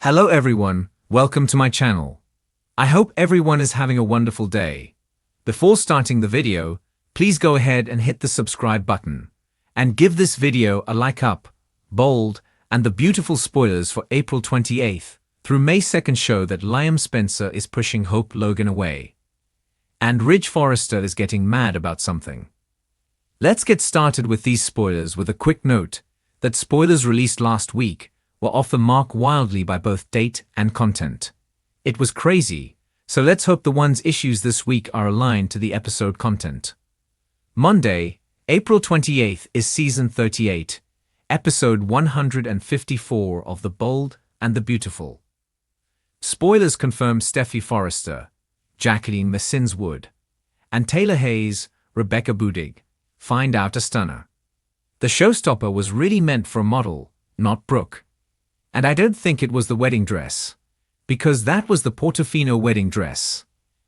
Hello everyone, welcome to my channel. I hope everyone is having a wonderful day. Before starting the video, please go ahead and hit the subscribe button. And give this video a like up, bold, and the beautiful spoilers for April 28th through May 2nd show that Liam Spencer is pushing Hope Logan away. And Ridge Forrester is getting mad about something. Let's get started with these spoilers with a quick note that spoilers released last week were off the mark wildly by both date and content. It was crazy, so let's hope the ones issues this week are aligned to the episode content. Monday, April 28th is Season 38, Episode 154 of The Bold and the Beautiful. Spoilers confirm Steffy Forrester, Jacqueline Messinswood, and Taylor Hayes, Rebecca Budig find out a stunner. The showstopper was really meant for a model, not Brooke. And I don't think it was the wedding dress, because that was the Portofino wedding dress.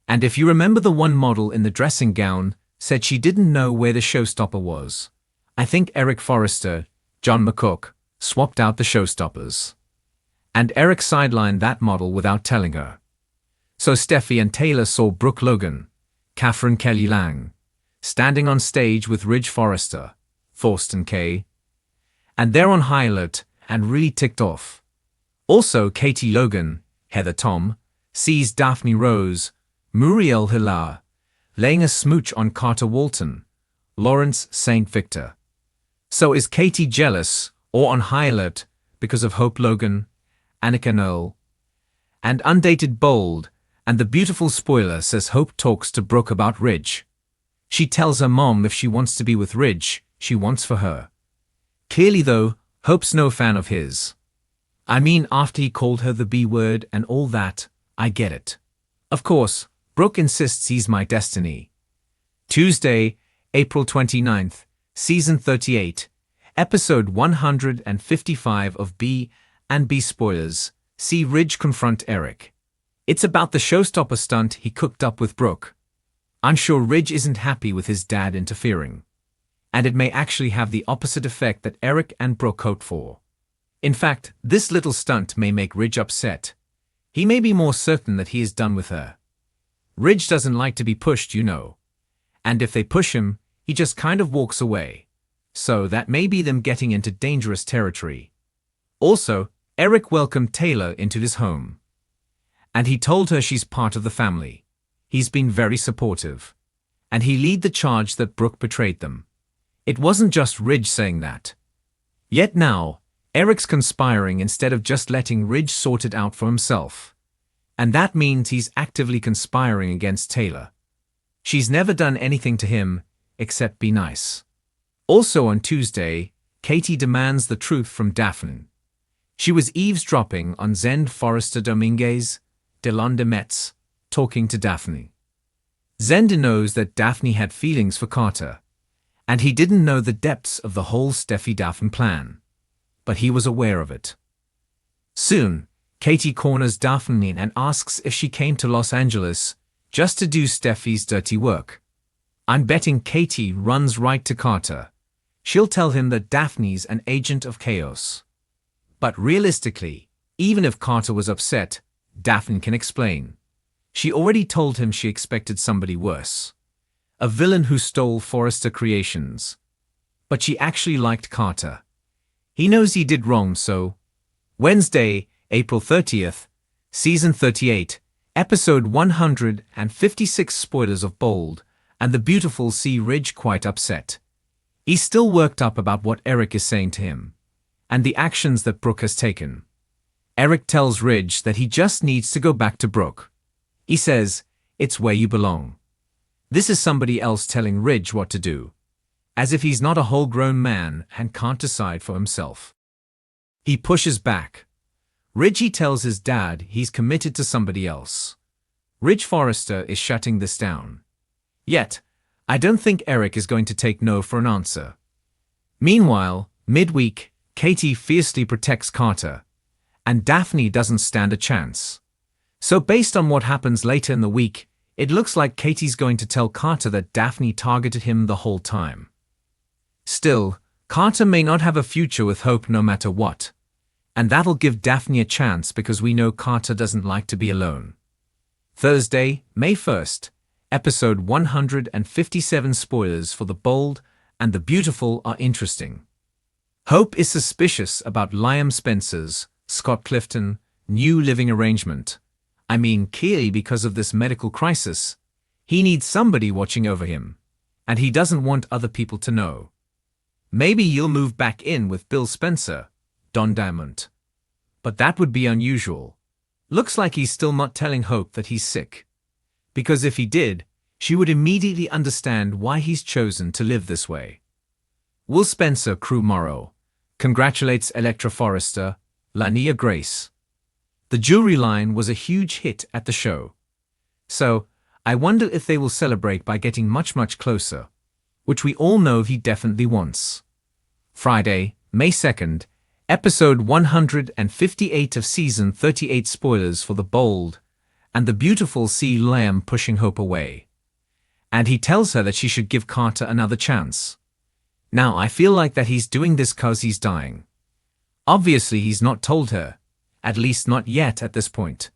And if you remember, the one model in the dressing gown said she didn't know where the showstopper was. I think Eric Forrester, John McCook, swapped out the showstoppers. And Eric sidelined that model without telling her. So Steffy and Taylor saw Brooke Logan, Catherine Kelly Lang, standing on stage with Ridge Forrester, Thorsten Kaye. And they're on high alert and really ticked off. Also, Katie Logan, Heather Tom, sees Daphne Rose, Muriel Hilar, laying a smooch on Carter Walton, Lawrence St. Victor. So is Katie jealous or on high alert because of Hope Logan, Annika Noel? And Undated Bold and the Beautiful spoiler says Hope talks to Brooke about Ridge. She tells her mom if she wants to be with Ridge, she wants for her. Clearly though, Hope's no fan of his. I mean, after he called her the B word and all that, I get it. Of course, Brooke insists he's my destiny. Tuesday, April 29th, Season 38, Episode 155 of B and B spoilers, see Ridge confront Eric. It's about the showstopper stunt he cooked up with Brooke. I'm sure Ridge isn't happy with his dad interfering. And it may actually have the opposite effect that Eric and Brooke hoped for. In fact, this little stunt may make Ridge upset. He may be more certain that he is done with her. Ridge doesn't like to be pushed, you know. And if they push him, he just kind of walks away. So that may be them getting into dangerous territory. Also, Eric welcomed Taylor into his home. And he told her she's part of the family. He's been very supportive. And he led the charge that Brooke betrayed them. It wasn't just Ridge saying that. Yet now, Eric's conspiring instead of just letting Ridge sort it out for himself. And that means he's actively conspiring against Taylor. She's never done anything to him except be nice. Also on Tuesday, Katie demands the truth from Daphne. She was eavesdropping on Zend Forrester Dominguez, Delonde Metz, talking to Daphne. Zend knows that Daphne had feelings for Carter, and he didn't know the depths of the whole Steffy Daphne plan. But he was aware of it. Soon, Katie corners Daphne and asks if she came to Los Angeles just to do Steffy's dirty work. I'm betting Katie runs right to Carter. She'll tell him that Daphne's an agent of chaos. But realistically, even if Carter was upset, Daphne can explain. She already told him she expected somebody worse. A villain who stole Forrester creations. But she actually liked Carter. He knows he did wrong, so. Wednesday, April 30th, Season 38, Episode 156 spoilers of Bold and the Beautiful see Ridge quite upset. He's still worked up about what Eric is saying to him, and the actions that Brooke has taken. Eric tells Ridge that he just needs to go back to Brooke. He says, "It's where you belong." This is somebody else telling Ridge what to do. As if he's not a whole-grown man and can't decide for himself. He pushes back. Ridge tells his dad he's committed to somebody else. Ridge Forrester is shutting this down. Yet, I don't think Eric is going to take no for an answer. Meanwhile, midweek, Katie fiercely protects Carter, and Daphne doesn't stand a chance. So based on what happens later in the week, it looks like Katie's going to tell Carter that Daphne targeted him the whole time. Still, Carter may not have a future with Hope no matter what. And that'll give Daphne a chance because we know Carter doesn't like to be alone. Thursday, May 1st, episode 157. Spoilers for The Bold and the Beautiful are interesting. Hope is suspicious about Liam Spencer's, Scott Clifton, new living arrangement. I mean, clearly because of this medical crisis. He needs somebody watching over him. And he doesn't want other people to know. Maybe he'll move back in with Bill Spencer, Don Diamond. But that would be unusual. Looks like he's still not telling Hope that he's sick. Because if he did, she would immediately understand why he's chosen to live this way. Will Spencer crew Morrow congratulates Electra Forrester, Lania Grace. The jewelry line was a huge hit at the show. So, I wonder if they will celebrate by getting much closer, which we all know he definitely wants. Friday, May 2nd, episode 158 of season 38. Spoilers for The Bold and the Beautiful. See Liam pushing Hope away. And he tells her that she should give Carter another chance. Now I feel like that he's doing this cause he's dying. Obviously he's not told her, at least not yet at this point.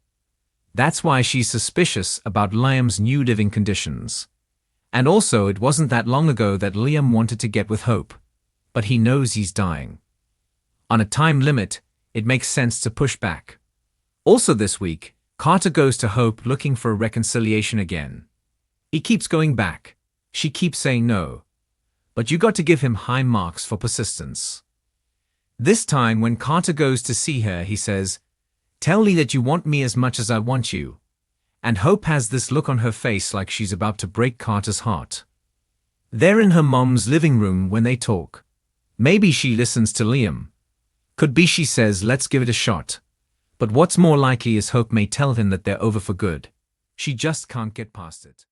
That's why she's suspicious about Liam's new living conditions. And also it wasn't that long ago that Liam wanted to get with Hope, but he knows he's dying. On a time limit, it makes sense to push back. Also this week, Carter goes to Hope looking for a reconciliation again. He keeps going back. She keeps saying no. But you got to give him high marks for persistence. This time when Carter goes to see her, he says, "Tell Lee that you want me as much as I want you." And Hope has this look on her face like she's about to break Carter's heart. They're in her mom's living room when they talk. Maybe she listens to Liam. Could be she says, "Let's give it a shot." But what's more likely is Hope may tell him that they're over for good. She just can't get past it.